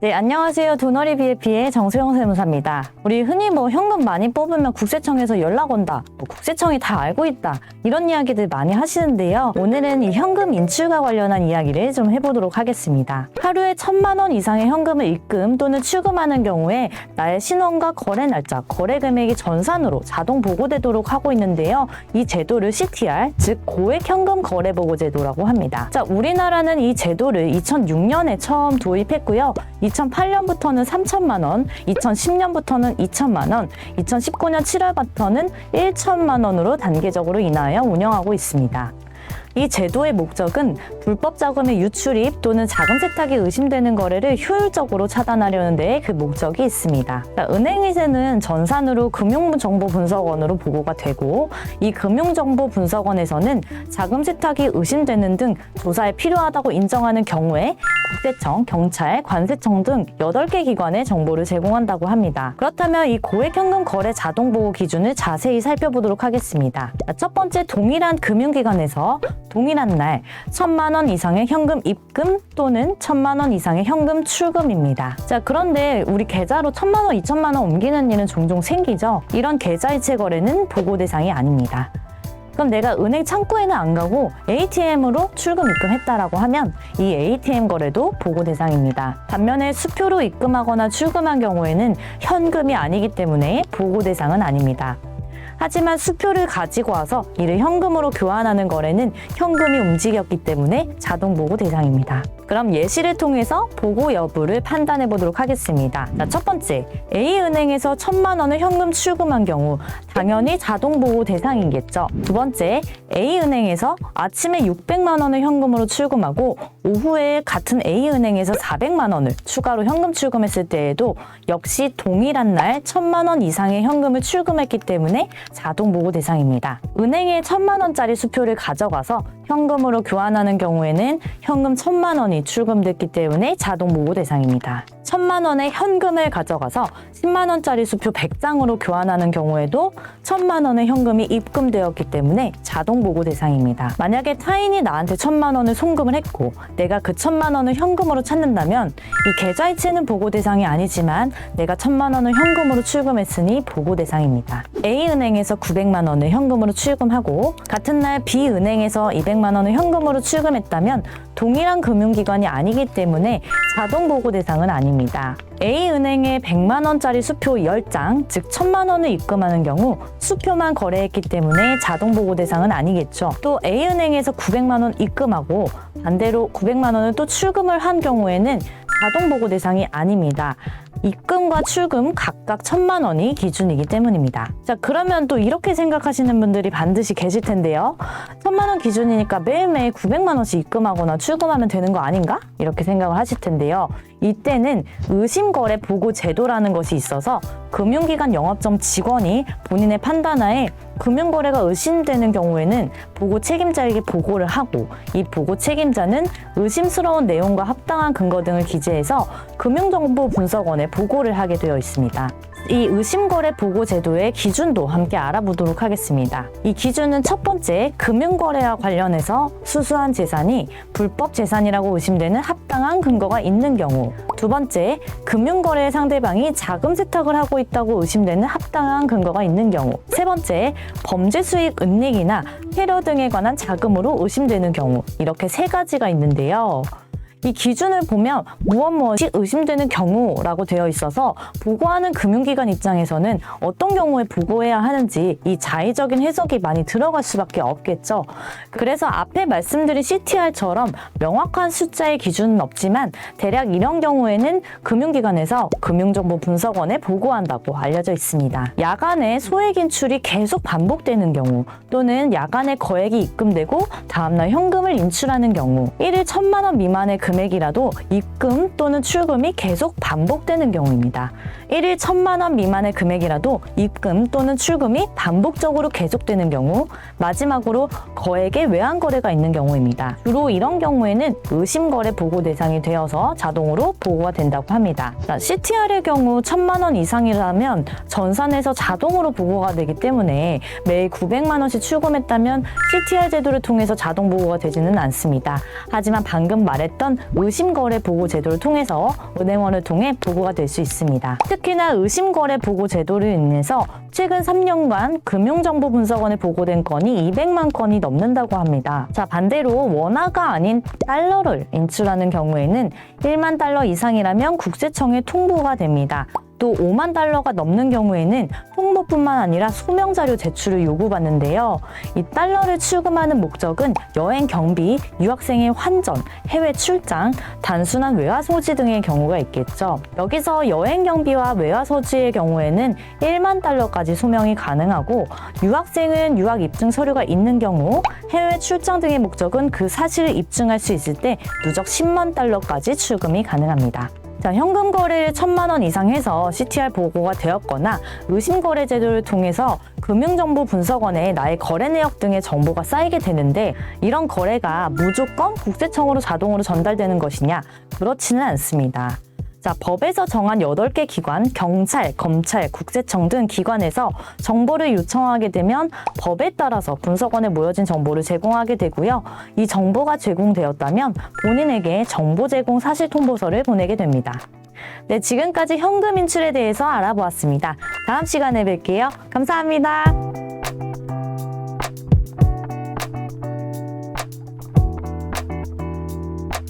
네, 안녕하세요. 도너리 BF의 정수영 세무사입니다. 우리 흔히 현금 많이 뽑으면 국세청에서 연락 온다, 국세청이 다 알고 있다, 이런 이야기들 많이 하시는데요. 오늘은 이 현금 인출과 관련한 이야기를 좀 해보도록 하겠습니다. 하루에 1,000만 원 이상의 현금을 입금 또는 출금하는 경우에 나의 신원과 거래 날짜, 거래 금액이 전산으로 자동 보고되도록 하고 있는데요. 이 제도를 CTR, 즉 고액 현금 거래 보고 제도라고 합니다. 자, 우리나라는 이 제도를 2006년에 처음 도입했고요. 2008년부터는 3,000만 원, 2010년부터는 2,000만 원, 2019년 7월부터는 1,000만 원으로 단계적으로 인하여 운영하고 있습니다. 이 제도의 목적은 불법 자금의 유출입 또는 자금 세탁이 의심되는 거래를 효율적으로 차단하려는 데 그 목적이 있습니다. 은행이체는 전산으로 금융정보분석원으로 보고가 되고, 이 금융정보분석원에서는 자금 세탁이 의심되는 등 조사에 필요하다고 인정하는 경우에 국세청, 경찰, 관세청 등 8개 기관에 정보를 제공한다고 합니다. 그렇다면 이 고액 현금 거래 자동 보고 기준을 자세히 살펴보도록 하겠습니다. 첫 번째, 동일한 금융기관에서 동일한 날 1,000만 원 이상의 현금 입금 또는 1,000만 원 이상의 현금 출금입니다. 자, 그런데 우리 계좌로 1,000만 원, 2,000만 원 옮기는 일은 종종 생기죠. 이런 계좌이체 거래는 보고 대상이 아닙니다. 그럼 내가 은행 창구에는 안 가고 ATM으로 출금 입금했다라고 하면 이 ATM 거래도 보고 대상입니다. 반면에 수표로 입금하거나 출금한 경우에는 현금이 아니기 때문에 보고 대상은 아닙니다. 하지만 수표를 가지고 와서 이를 현금으로 교환하는 거래는 현금이 움직였기 때문에 자동 보고 대상입니다. 그럼 예시를 통해서 보고 여부를 판단해 보도록 하겠습니다. 자, 첫 번째, A은행에서 1,000만 원을 현금 출금한 경우 당연히 자동 보고 대상이겠죠. 두 번째, A은행에서 아침에 600만 원을 현금으로 출금하고 오후에 같은 A은행에서 400만 원을 추가로 현금 출금했을 때에도 역시 동일한 날 1,000만 원 이상의 현금을 출금했기 때문에 자동 보고 대상입니다. 은행에 1,000만 원짜리 수표를 가져가서 현금으로 교환하는 경우에는 현금 1,000만 원이 출금됐기 때문에 자동 보고 대상입니다. 1,000만 원의 현금을 가져가서 10만 원짜리 수표 100장으로 교환하는 경우에도 1,000만 원의 현금이 입금되었기 때문에 자동 보고 대상입니다. 만약에 타인이 나한테 1,000만 원을 송금을 했고 내가 그 1,000만 원을 현금으로 찾는다면 이 계좌이체는 보고 대상이 아니지만 내가 1,000만 원을 현금으로 출금했으니 보고 대상입니다. A은행에서 900만 원을 현금으로 출금하고 같은 날 B은행에서 200만 원을 현금으로 출금했다면 동일한 금융기관이 아니기 때문에 자동 보고 대상은 아닙니다. A은행에 100만 원짜리 수표 10장, 즉 1,000만 원을 입금하는 경우 수표만 거래했기 때문에 자동 보고 대상은 아니겠죠. 또 A은행에서 900만 원 입금하고 반대로 900만 원을 또 출금을 한 경우에는 자동 보고 대상이 아닙니다. 입금과 출금 각각 1,000만 원이 기준이기 때문입니다. 자, 그러면 또 이렇게 생각하시는 분들이 반드시 계실 텐데요. 1,000만 원 기준이니까 매일매일 900만 원씩 입금하거나 출금하면 되는 거 아닌가? 이렇게 생각을 하실 텐데요. 이때는 의심거래 보고 제도라는 것이 있어서 금융기관 영업점 직원이 본인의 판단하에 금융거래가 의심되는 경우에는 보고 책임자에게 보고를 하고 이 보고 책임자는 의심스러운 내용과 합당한 근거 등을 기재해서 금융정보분석원에 보고를 하게 되어 있습니다. 이 의심거래 보고 제도의 기준도 함께 알아보도록 하겠습니다. 이 기준은 첫 번째, 금융거래와 관련해서 수수한 재산이 불법 재산이라고 의심되는 합당한 근거가 있는 경우, 두 번째, 금융거래 상대방이 자금 세탁을 하고 있다고 의심되는 합당한 근거가 있는 경우, 세 번째, 범죄 수익 은닉이나 테러 등에 관한 자금으로 의심되는 경우, 이렇게 세 가지가 있는데요. 이 기준을 보면 무엇이 의심되는 경우라고 되어 있어서 보고하는 금융기관 입장에서는 어떤 경우에 보고해야 하는지 이 자의적인 해석이 많이 들어갈 수밖에 없겠죠. 그래서 앞에 말씀드린 CTR처럼 명확한 숫자의 기준은 없지만 대략 이런 경우에는 금융기관에서 금융정보분석원에 보고한다고 알려져 있습니다. 야간에 소액 인출이 계속 반복되는 경우 또는 야간에 거액이 입금되고 다음날 현금을 인출하는 경우, 1일 1,000만 원 미만의 금액이라도 입금 또는 출금이 계속 반복되는 경우입니다. 1일 1,000만 원 미만의 금액이라도 입금 또는 출금이 반복적으로 계속되는 경우, 마지막으로 거액의 외환 거래가 있는 경우입니다. 주로 이런 경우에는 의심거래 보고 대상이 되어서 자동으로 보고가 된다고 합니다. CTR의 경우 1,000만 원 이상이라면 전산에서 자동으로 보고가 되기 때문에 매일 900만 원씩 출금했다면 CTR 제도를 통해서 자동 보고가 되지는 않습니다. 하지만 방금 말했던 의심거래 보고 제도를 통해서 은행원을 통해 보고가 될 수 있습니다. 특히나 의심거래 보고 제도를 인해서 최근 3년간 금융정보분석원에 보고된 건이 200만 건이 넘는다고 합니다. 자, 반대로 원화가 아닌 달러를 인출하는 경우에는 1만 달러 이상이라면 국세청에 통보가 됩니다. 또 5만 달러가 넘는 경우에는 통보뿐만 아니라 소명자료 제출을 요구받는데요. 이 달러를 출금하는 목적은 여행 경비, 유학생의 환전, 해외 출장, 단순한 외화 소지 등의 경우가 있겠죠. 여기서 여행 경비와 외화 소지의 경우에는 1만 달러까지 소명이 가능하고 유학생은 유학 입증 서류가 있는 경우, 해외 출장 등의 목적은 그 사실을 입증할 수 있을 때 누적 10만 달러까지 출금이 가능합니다. 자, 현금 거래를 1,000만 원 이상 해서 CTR 보고가 되었거나 의심거래 제도를 통해서 금융정보분석원에 나의 거래 내역 등의 정보가 쌓이게 되는데 이런 거래가 무조건 국세청으로 자동으로 전달되는 것이냐? 그렇지는 않습니다. 자, 법에서 정한 8개 기관, 경찰, 검찰, 국세청 등 기관에서 정보를 요청하게 되면 법에 따라서 분석원에 모여진 정보를 제공하게 되고요. 이 정보가 제공되었다면 본인에게 정보 제공 사실 통보서를 보내게 됩니다. 네, 지금까지 현금 인출에 대해서 알아보았습니다. 다음 시간에 뵐게요. 감사합니다.